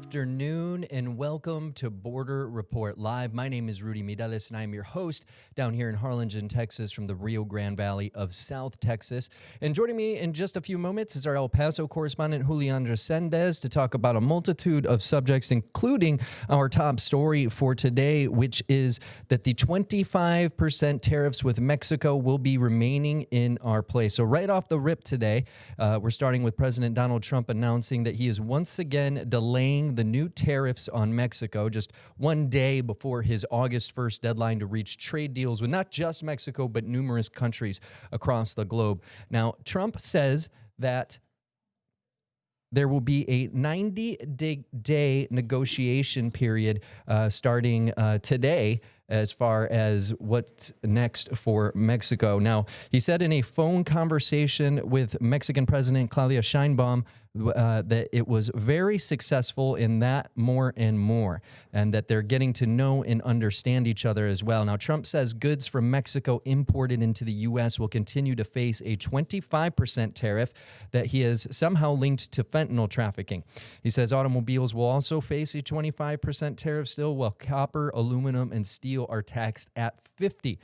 afternoon and welcome to Border Report Live. My name is Rudy Mireles and I am your host down here in Harlingen, Texas from the Rio Grande Valley of South Texas. And joining me in just a few moments is our El Paso correspondent Julian Rosendez to talk about a multitude of subjects, including our top story for today, which is that the 25% tariffs with Mexico will be remaining in our place. So right off the rip today, we're starting with President Donald Trump announcing that he is once again delaying the new tariffs on Mexico just one day before his August 1st deadline to reach trade deals with not just Mexico, but numerous countries across the globe. Now, Trump says that there will be a 90-day negotiation period starting today as far as what's next for Mexico. Now, he said in a phone conversation with Mexican President Claudia Sheinbaum that it was very successful in that more and more, and that they're getting to know and understand each other as well. Now, Trump says goods from Mexico imported into the U.S. will continue to face a 25% tariff that he has somehow linked to fentanyl trafficking. He says automobiles will also face a 25% tariff still, while copper, aluminum, and steel are taxed at 50%.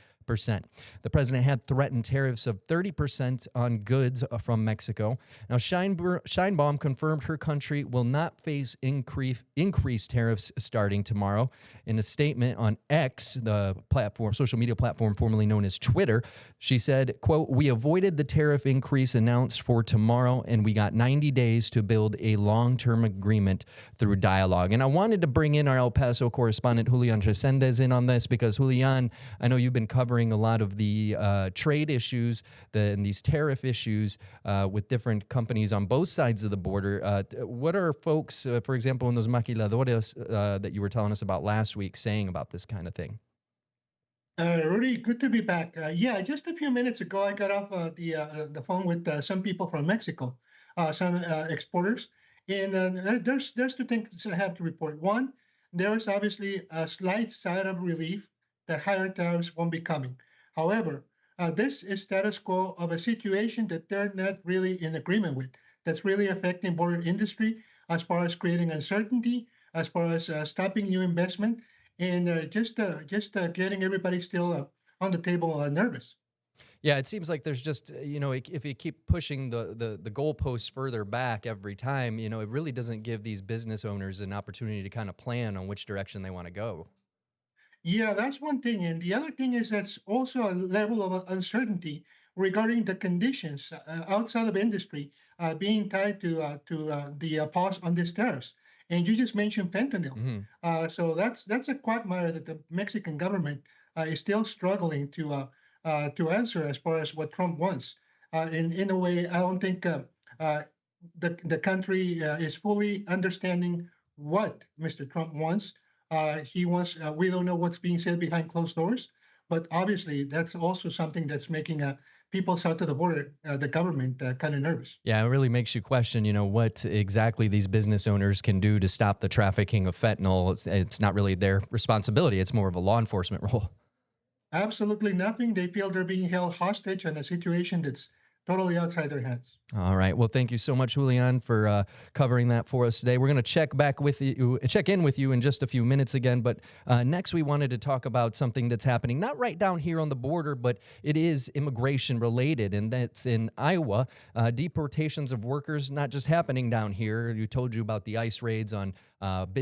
The president had threatened tariffs of 30% on goods from Mexico. Now, Sheinbaum confirmed her country will not face increased tariffs starting tomorrow. In a statement on X, the social media platform formerly known as Twitter, she said, quote, "We avoided the tariff increase announced for tomorrow, and we got 90 days to build a long-term agreement through dialogue." And I wanted to bring in our El Paso correspondent, Julian Rosendez, in on this because, Julian, I know you've been covering a lot of the trade issues and these tariff issues with different companies on both sides of the border. What are folks, for example, in those maquiladoras that you were telling us about last week saying about this kind of thing? Rudy, good to be back. Yeah, just a few minutes ago, I got off the phone with some people from Mexico, some exporters, and there's two things I have to report. One, there's obviously a slight sign of relief that higher tariffs won't be coming. However, this is status quo of a situation that they're not really in agreement with. That's really affecting border industry as far as creating uncertainty, as far as stopping new investment, and just getting everybody still on the table nervous. Yeah, it seems like there's just, if you keep pushing the goalposts further back every time, it really doesn't give these business owners an opportunity to kind of plan on which direction they want to go. Yeah, that's one thing. And the other thing is that's also a level of uncertainty regarding the conditions outside of industry being tied to the pause on these tariffs. And you just mentioned fentanyl. Mm-hmm. So that's a quagmire that the Mexican government is still struggling to answer as far as what Trump wants. In a way, I don't think the country is fully understanding what Mr. Trump wants. He wants, we don't know what's being said behind closed doors, but obviously that's also something that's making people south of the border, the government, kind of nervous. Yeah, it really makes you question, what exactly these business owners can do to stop the trafficking of fentanyl. It's not really their responsibility. It's more of a law enforcement role. Absolutely nothing. They feel they're being held hostage in a situation that's totally outside their hands. All right. Well, thank you so much, Julian, for covering that for us today. We're going to check in with you in just a few minutes again. But next, we wanted to talk about something that's happening not right down here on the border, but it is immigration related, and that's in Iowa. Deportations of workers not just happening down here. We told you about the ICE raids on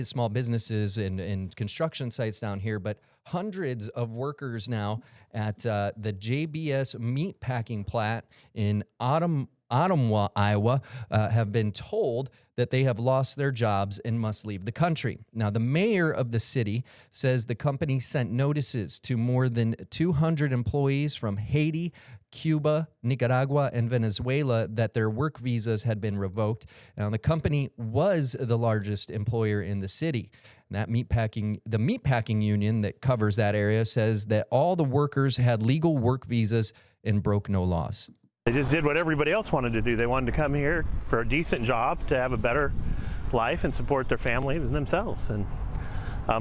small businesses and construction sites down here, but hundreds of workers now at the JBS meatpacking plant in Ottumwa, Iowa, have been told that they have lost their jobs and must leave the country. Now, the mayor of the city says the company sent notices to more than 200 employees from Haiti, Cuba, Nicaragua, and Venezuela that their work visas had been revoked. Now, the company was the largest employer in the city. The meatpacking union that covers that area says that all the workers had legal work visas and broke no laws. They just did what everybody else wanted to do. They wanted to come here for a decent job, to have a better life and support their families and themselves. And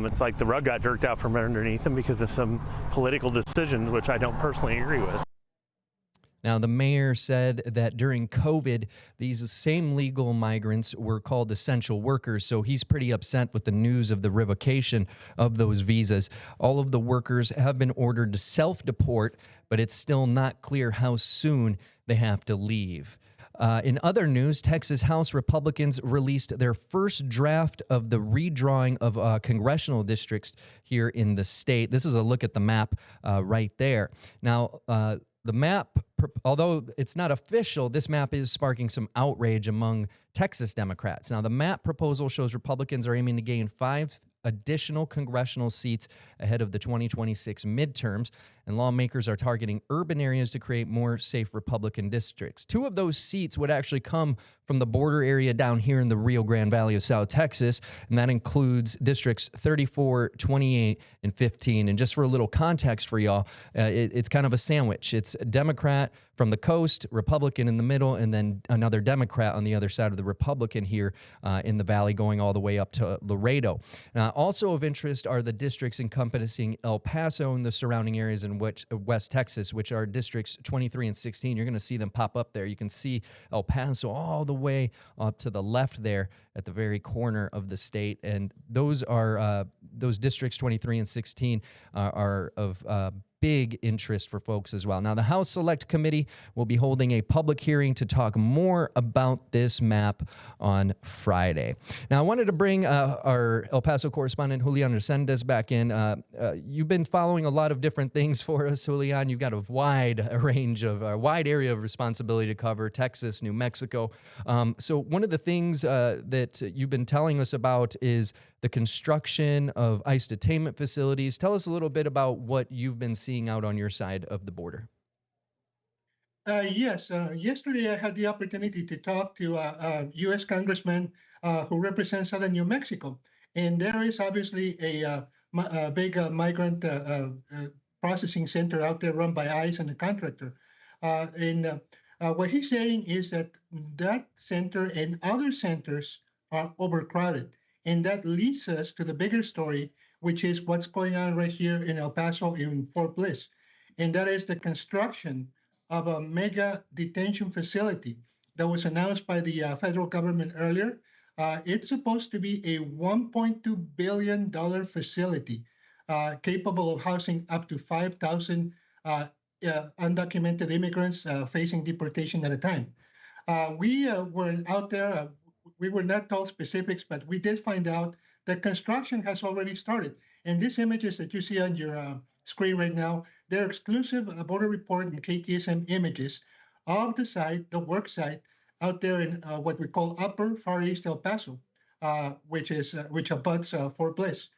it's like the rug got jerked out from underneath them because of some political decisions, which I don't personally agree with. Now, the mayor said that during COVID, these same legal migrants were called essential workers. So he's pretty upset with the news of the revocation of those visas. All of the workers have been ordered to self-deport, but it's still not clear how soon they have to leave. In other news, Texas House Republicans released their first draft of the redrawing of congressional districts here in the state. This is a look at the map right there. Now, the map, although it's not official, this map is sparking some outrage among Texas Democrats. Now, the map proposal shows Republicans are aiming to gain 5 additional congressional seats ahead of the 2026 midterms, and lawmakers are targeting urban areas to create more safe Republican districts. 2 of those seats would actually come from the border area down here in the Rio Grande Valley of South Texas, and that includes districts 34, 28, and 15. And just for a little context for y'all, it's kind of a sandwich. It's a Democrat from the coast, Republican in the middle, and then another Democrat on the other side of the Republican here in the valley going all the way up to Laredo. Also of interest are the districts encompassing El Paso and the surrounding areas in West Texas, which are districts 23 and 16. You're going to see them pop up there. You can see El Paso all the way up to the left there at the very corner of the state. And those are those districts 23 and 16 are of big interest for folks as well. Now, the House Select Committee will be holding a public hearing to talk more about this map on Friday. Now, I wanted to bring our El Paso correspondent, Julian Rosendez, back in. You've been following a lot of different things for us, Julian. You've got a wide area of responsibility to cover: Texas, New Mexico. So one of the things that you've been telling us about is the construction of ICE detainment facilities. Tell us a little bit about what you've been seeing out on your side of the border. Yes, yesterday I had the opportunity to talk to a U.S. congressman who represents southern New Mexico. And there is obviously a big migrant processing center out there run by ICE and a contractor. And what he's saying is that that center and other centers are overcrowded. And that leads us to the bigger story, which is what's going on right here in El Paso in Fort Bliss. And that is the construction of a mega detention facility that was announced by the federal government earlier. It's supposed to be a $1.2 billion facility capable of housing up to 5,000 undocumented immigrants facing deportation at a time. We were out there. We were not told specifics, but we did find out that construction has already started. And these images that you see on your screen right now, they're exclusive Border Report and KTSM images of the site, the work site, out there in what we call Upper Far East El Paso, which abuts Fort Bliss.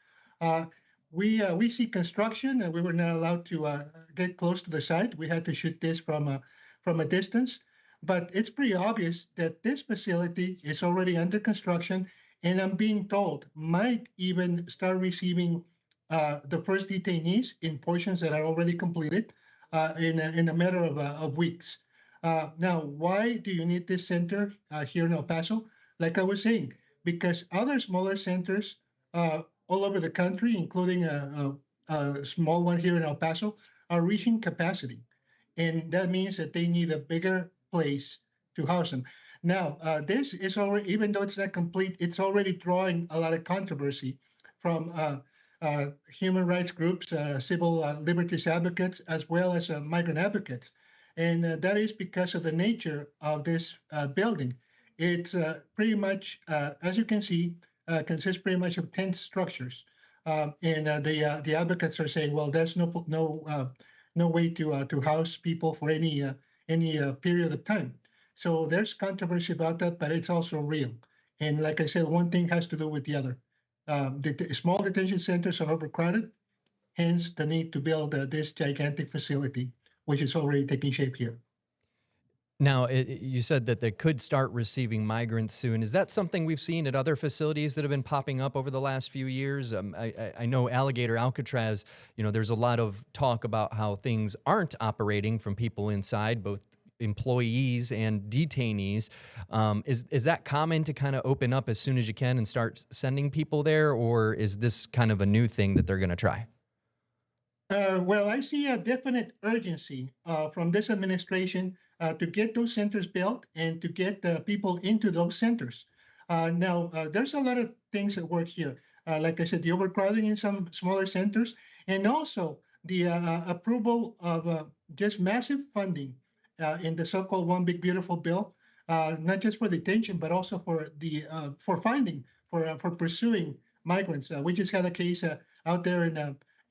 We see construction, and we were not allowed to get close to the site. We had to shoot this from a distance. But it's pretty obvious that this facility is already under construction, and I'm being told might even start receiving the first detainees in portions that are already completed in a matter of weeks. Now, why do you need this center here in El Paso? Like I was saying, because other smaller centers all over the country, including a small one here in El Paso, are reaching capacity. And that means that they need a bigger place to house them. Now, this is already, even though it's not complete, it's already drawing a lot of controversy from human rights groups, civil liberties advocates, as well as migrant advocates. And that is because of the nature of this building. It's pretty much, as you can see, consists pretty much of tent structures. And the advocates are saying, well, there's no way to house people for any period of time. So there's controversy about that, but it's also real. And like I said, one thing has to do with the other. The small detention centers are overcrowded, hence the need to build this gigantic facility, which is already taking shape here. Now, you said that they could start receiving migrants soon. Is that something we've seen at other facilities that have been popping up over the last few years? I know Alligator Alcatraz, there's a lot of talk about how things aren't operating from people inside, both employees and detainees. Is that common to kind of open up as soon as you can and start sending people there, or is this kind of a new thing that they're going to try? Well, I see a definite urgency from this administration to get those centers built and to get people into those centers. Now, there's a lot of things that work here. Like I said, the overcrowding in some smaller centers, and also the approval of just massive funding in the so-called One Big Beautiful Bill, not just for detention, but also for the for finding, for pursuing migrants. We just had a case out there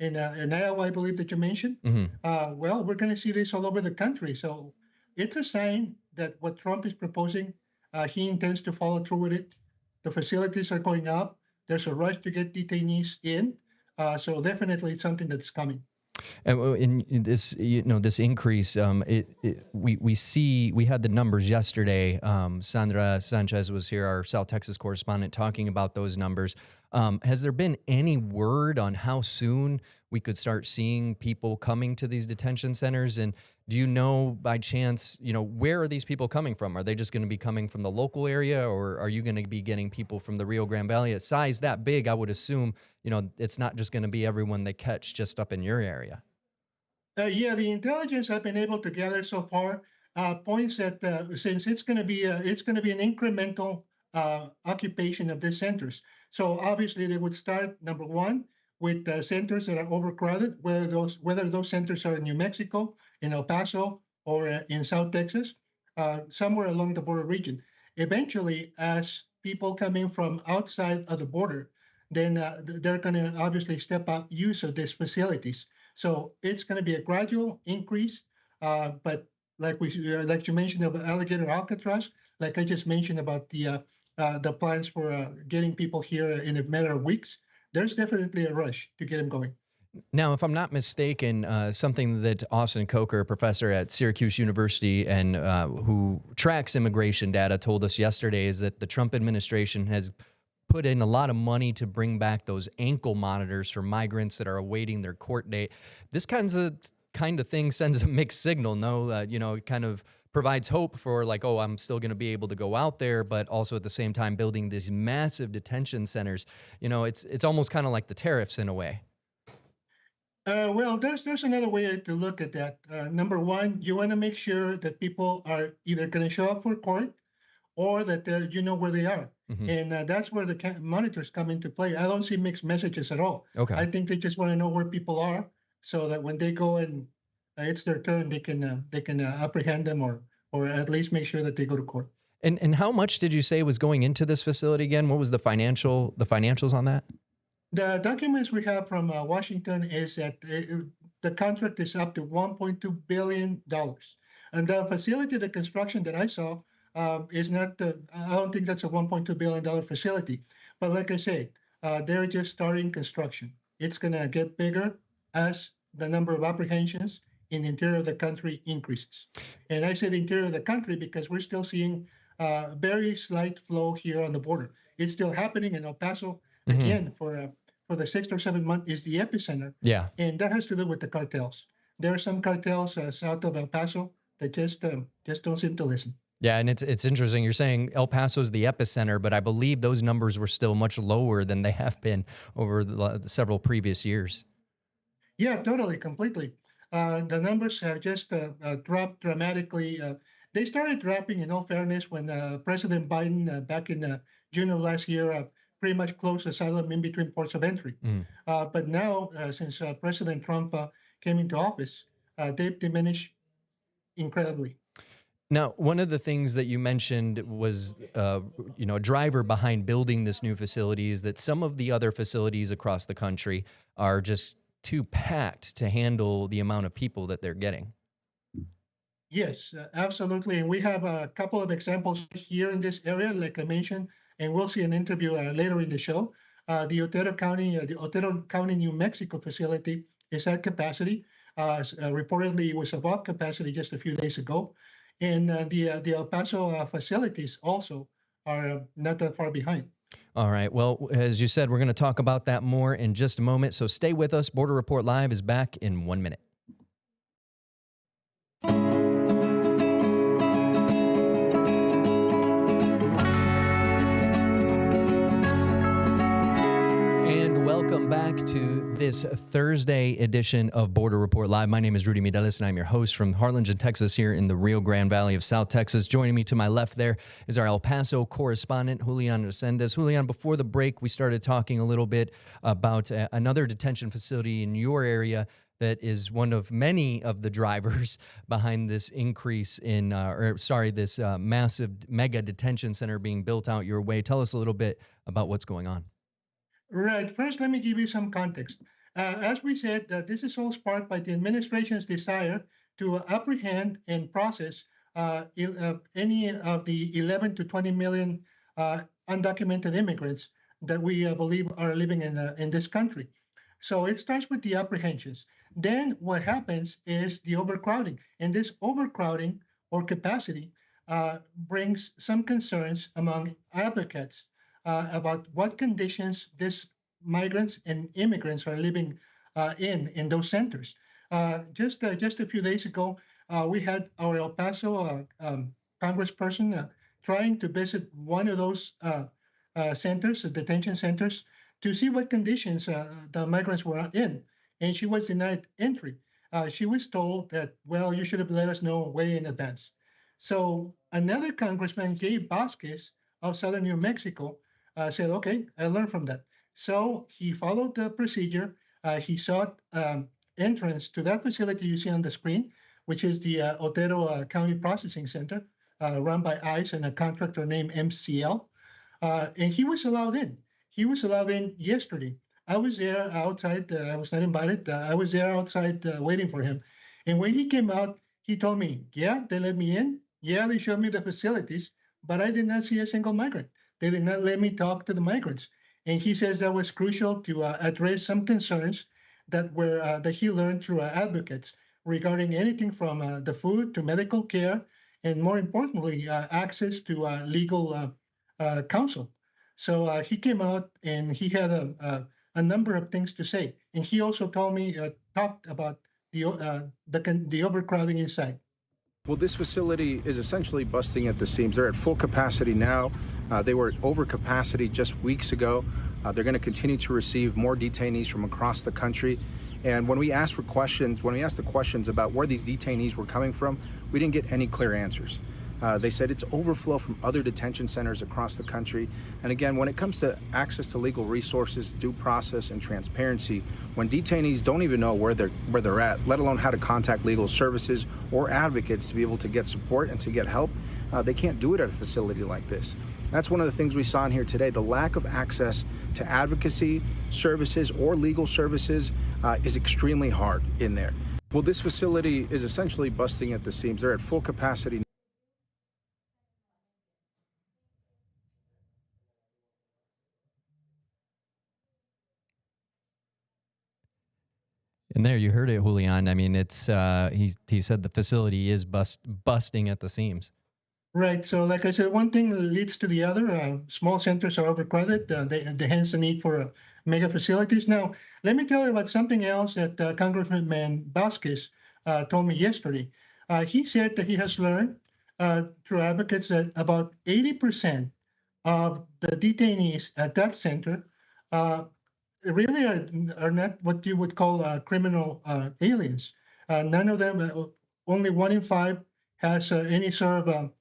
in Iowa, I believe that you mentioned. Hmm. Well, we're going to see this all over the country. So it's a sign that what Trump is proposing, he intends to follow through with it. The facilities are going up. There's a rush to get detainees in. So definitely it's something that's coming. And in this, this increase, we had the numbers yesterday. Sandra Sanchez was here, our South Texas correspondent, talking about those numbers. Has there been any word on how soon we could start seeing people coming to these detention centers? And do you know by chance, where are these people coming from? Are they just going to be coming from the local area, or are you going to be getting people from the Rio Grande Valley? At size that big, I would assume, it's not just going to be everyone they catch just up in your area. Yeah, the intelligence I've been able to gather so far points that since it's going to be an incremental occupation of these centers. So obviously they would start number one with centers that are overcrowded, whether those centers are in New Mexico, in El Paso, or in South Texas, somewhere along the border region. Eventually, as people come in from outside of the border, then they're going to obviously step up use of these facilities. So it's going to be a gradual increase, but like you mentioned about Alligator Alcatraz, like I just mentioned about the plans for getting people here in a matter of weeks, there's definitely a rush to get them going. Now, if I'm not mistaken, something that Austin Coker, a professor at Syracuse University and who tracks immigration data, told us yesterday is that the Trump administration has put in a lot of money to bring back those ankle monitors for migrants that are awaiting their court date. This kind of thing sends a mixed signal, no? It kind of provides hope for like, oh, I'm still going to be able to go out there, but also at the same time building these massive detention centers. It's almost kind of like the tariffs in a way. Well, there's another way to look at that. Number one, you want to make sure that people are either going to show up for court or that you know where they are. Mm-hmm. And that's where the monitors come into play. I don't see mixed messages at all. Okay. I think they just want to know where people are so that when they go and it's their turn, they can apprehend them or at least make sure that they go to court. And how much did you say was going into this facility again? What was the financials on that? The documents we have from Washington is that the contract is up to $1.2 billion. And the facility, the construction that I saw, is not, I don't think that's a $1.2 billion facility. But like I said, they're just starting construction. It's going to get bigger as the number of apprehensions in the interior of the country increases. And I say the interior of the country because we're still seeing very slight flow here on the border. It's still happening in El Paso. Mm-hmm. Again, for the 6 or 7 months is the epicenter. Yeah. And that has to do with the cartels. There are some cartels south of El Paso that just don't seem to listen. Yeah, and it's interesting. You're saying El Paso is the epicenter, but I believe those numbers were still much lower than they have been over the several previous years. Yeah, totally, completely. The numbers have just dropped dramatically. They started dropping, in all fairness, when President Biden, back in June of last year, pretty much closed asylum in between ports of entry. Mm. But now, since President Trump came into office, they've diminished incredibly. Now, one of the things that you mentioned was, a driver behind building this new facility is that some of the other facilities across the country are just too packed to handle the amount of people that they're getting. Yes, absolutely. And we have a couple of examples here in this area, like I mentioned, and we'll see an interview later in the show. The Otero County, New Mexico facility is at capacity. Reportedly, it was above capacity just a few days ago. And the El Paso facilities also are not that far behind. All right. Well, as you said, we're going to talk about that more in just a moment. So stay with us. Border Report Live is back in 1 minute. Welcome back to this Thursday edition of Border Report Live. My name is Rudy Mireles, and I'm your host from Harlingen, Texas, here in the Rio Grande Valley of South Texas. Joining me to my left there is our El Paso correspondent, Julian Rosendez. Julian, before the break, we started talking a little bit about another detention facility in your area that is one of many of the drivers behind this increase in, this massive mega detention center being built out your way. Tell us a little bit about what's going on. Right. First, let me give you some context. As we said, this is all sparked by the administration's desire to apprehend and process any of the 11 to 20 million undocumented immigrants that we believe are living in this country. So it starts with the apprehensions. Then what happens is the overcrowding. And this overcrowding or capacity brings some concerns among advocates about what conditions these migrants and immigrants are living in those centers. Just a few days ago, we had our El Paso congressperson trying to visit one of those centers, the detention centers, to see what conditions the migrants were in. And she was denied entry. She was told that, well, you should have let us know way in advance. So another congressman, Gabe Vasquez of Southern New Mexico, said, okay, I learned from that. So he followed the procedure. He sought entrance to that facility you see on the screen, which is the Otero County Processing Center, run by ICE and a contractor named MCL. And he was allowed in. He was allowed in yesterday. I was there outside. I was not invited. I was there outside waiting for him. And when he came out, he told me, yeah, they let me in. Yeah, they showed me the facilities, but I did not see a single migrant. They did not let me talk to the migrants. And he says that was crucial to address some concerns that he learned through advocates regarding anything from the food to medical care, and more importantly, access to legal counsel. So he came out and he had a number of things to say. And he also talked about the overcrowding inside. Well, this facility is essentially busting at the seams. They're at full capacity now. They were at over capacity just weeks ago. They're going to continue to receive more detainees from across the country. And when we asked the questions about where these detainees were coming from, we didn't get any clear answers. They said it's overflow from other detention centers across the country. And again, when it comes to access to legal resources, due process, and transparency, when detainees don't even know where they're at, let alone how to contact legal services or advocates to be able to get support and to get help, they can't do it at a facility like this. That's one of the things we saw in here today. The lack of access to advocacy services or legal services is extremely hard in there. Well, this facility is essentially busting at the seams. They're at full capacity. And there you heard it, Julian. I mean, it's he said the facility is busting at the seams. Right. So like I said, one thing leads to the other. Small centers are overcrowded. Hence the need for mega facilities. Now, let me tell you about something else that Congressman Vasquez told me yesterday. He said that he has learned through advocates that about 80% of the detainees at that center really are not what you would call criminal aliens. None of them, only 1 in 5 has any sort of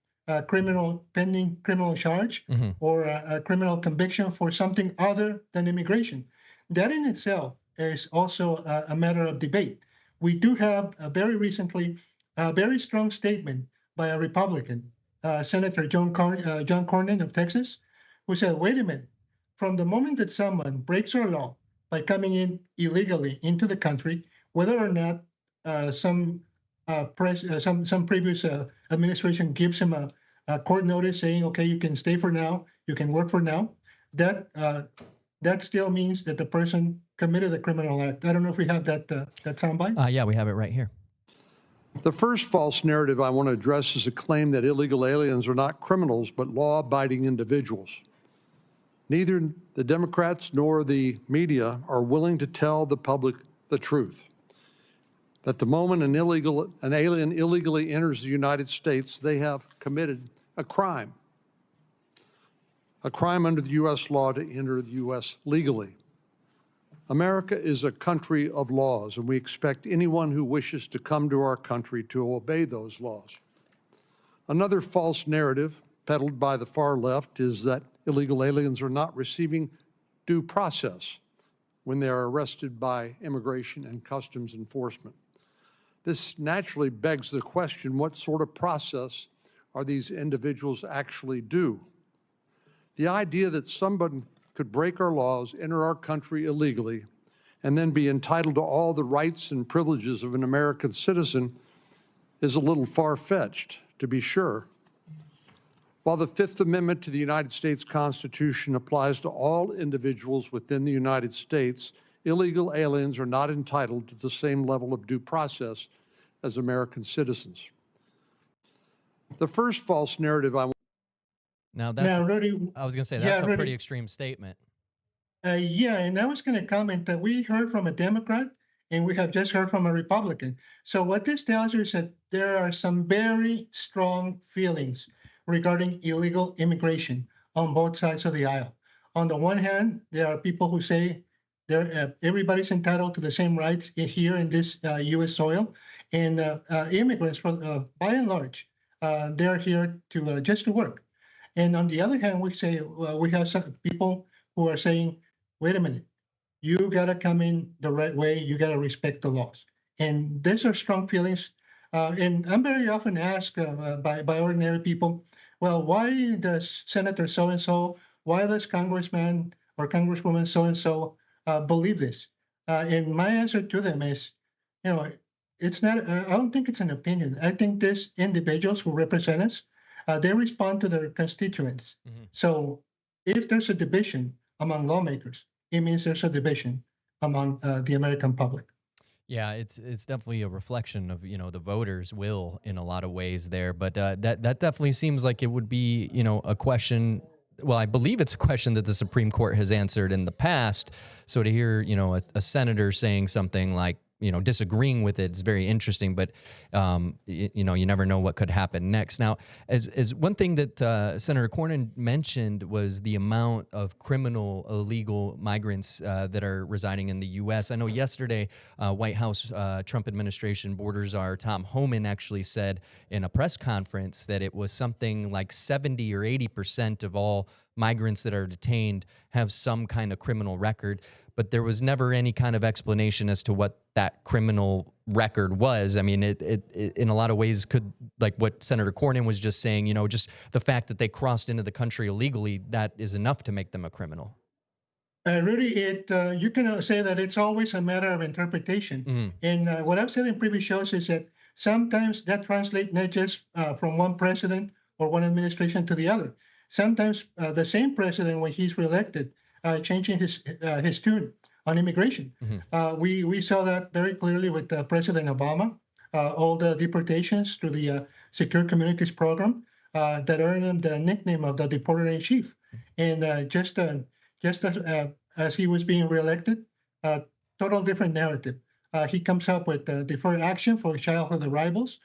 pending criminal charge or a criminal conviction for something other than immigration. That in itself is also a matter of debate. We do have very recently a very strong statement by a Republican, Senator John Cornin of Texas, who said, wait a minute, from the moment that someone breaks our law by coming in illegally into the country, whether or not some previous administration gives him a court notice saying, okay, you can stay for now, you can work for now, that still means that the person committed a criminal act. I don't know if we have that soundbite. Yeah, we have it right here. The first false narrative I want to address is a claim that illegal aliens are not criminals, but law-abiding individuals. Neither the Democrats nor the media are willing to tell the public the truth. That the moment an alien illegally enters the United States, they have committed a crime under the U.S. law to enter the U.S. legally. America is a country of laws, and we expect anyone who wishes to come to our country to obey those laws. Another false narrative peddled by the far left is that illegal aliens are not receiving due process when they are arrested by Immigration and Customs Enforcement. This naturally begs the question, what sort of process are these individuals actually due? The idea that someone could break our laws, enter our country illegally, and then be entitled to all the rights and privileges of an American citizen is a little far-fetched, to be sure. While the Fifth Amendment to the United States Constitution applies to all individuals within the United States, illegal aliens are not entitled to the same level of due process as American citizens. The first false narrative I Now that's, Now, Rudy, I was going to say, that's a Rudy, pretty extreme statement. yeah, and I was going to comment that we heard from a Democrat and we have just heard from a Republican. So what this tells you is that there are some very strong feelings regarding illegal immigration on both sides of the aisle. On the one hand, there are people who say everybody's entitled to the same rights here in this U.S. soil, and immigrants, by and large, they're here to just to work. And on the other hand, we say we have some people who are saying, wait a minute, you got to come in the right way. You got to respect the laws. And these are strong feelings. And I'm very often asked by ordinary people, well, why does Senator so-and-so, why does Congressman or Congresswoman so-and-so believe this? And my answer to them is, it's not, I don't think it's an opinion. I think these individuals who represent us, they respond to their constituents. Mm-hmm. So if there's a division among lawmakers, it means there's a division among the American public. Yeah, it's definitely a reflection of, the voters' will in a lot of ways there. But that definitely seems like it would be, a question. Well, I believe it's a question that the Supreme Court has answered in the past. So to hear, a senator saying something like, disagreeing with it's very interesting, but, you never know what could happen next. Now, as one thing that Senator Cornin mentioned was the amount of criminal illegal migrants that are residing in the U.S. I know yesterday, White House Trump administration border czar Tom Homan actually said in a press conference that it was something like 70 or 80% of all migrants that are detained have some kind of criminal record, but there was never any kind of explanation as to what that criminal record was. I mean, it in a lot of ways could, like what Senator Cornin was just saying, just the fact that they crossed into the country illegally, that is enough to make them a criminal. Really, you can say that it's always a matter of interpretation. Mm-hmm. And what I've said in previous shows is that sometimes that translates not just from one president or one administration to the other. Sometimes the same president, when he's reelected, changing his tune on immigration. Mm-hmm. We saw that very clearly with President Obama, all the deportations through the Secure Communities program that earned him the nickname of the deporter in chief. Mm-hmm. And just as he was being reelected, total different narrative. He comes up with deferred action for childhood arrivals.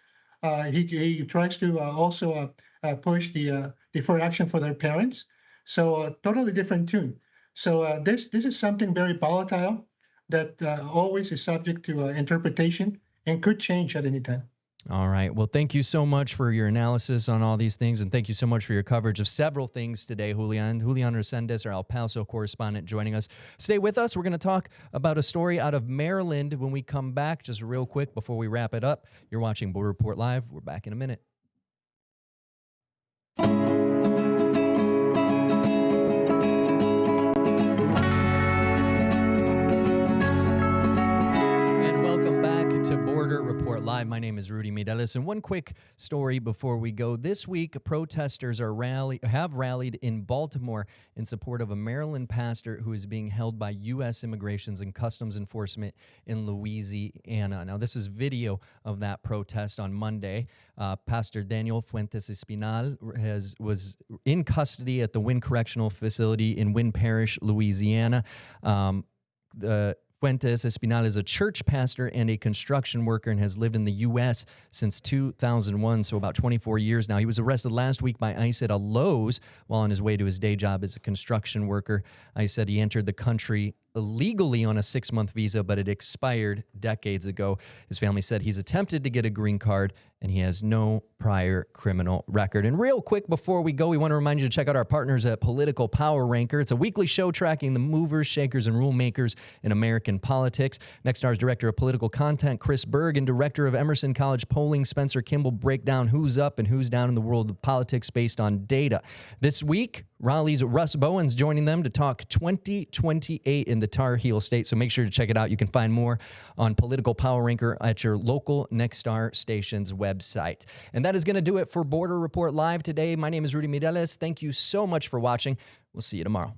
He tries to also push the deferred action for their parents. So a totally different tune. So this is something very volatile that always is subject to interpretation and could change at any time. All right. Well, thank you so much for your analysis on all these things, and thank you so much for your coverage of several things today, Julian. Julian Rosendez, our El Paso correspondent, joining us. Stay with us. We're going to talk about a story out of Maryland when we come back. Just real quick before we wrap it up. You're watching Border Report Live. We're back in a minute. Report Live. My name is Rudy Mireles, and one quick story before we go. This week, protesters have rallied in Baltimore in support of a Maryland pastor who is being held by U.S. Immigrations and Customs Enforcement in Louisiana. Now, this is video of that protest on Monday. Pastor Daniel Fuentes Espinal was in custody at the Wynn Correctional Facility in Wynn Parish, Louisiana. Fuentes Espinal is a church pastor and a construction worker and has lived in the U.S. since 2001, so about 24 years now. He was arrested last week by ICE at a Lowe's while on his way to his day job as a construction worker. ICE said he entered the country illegally on a 6-month visa, but it expired decades ago. His family said he's attempted to get a green card and he has no prior criminal record. And real quick before we go, we want to remind you to check out our partners at Political Power Ranker. It's a weekly show tracking the movers, shakers, and rule makers in American politics. Nextstar's Director of Political Content, Chris Berg, and Director of Emerson College Polling, Spencer Kimball, break down who's up and who's down in the world of politics based on data. This week, Raleigh's Russ Bowen's joining them to talk 2028 in the Tar Heel State. So make sure to check it out. You can find more on Political Power Ranker at your local Nextstar station's website. And that is going to do it for Border Report Live today. My name is Rudy Mireles. Thank you so much for watching. We'll see you tomorrow.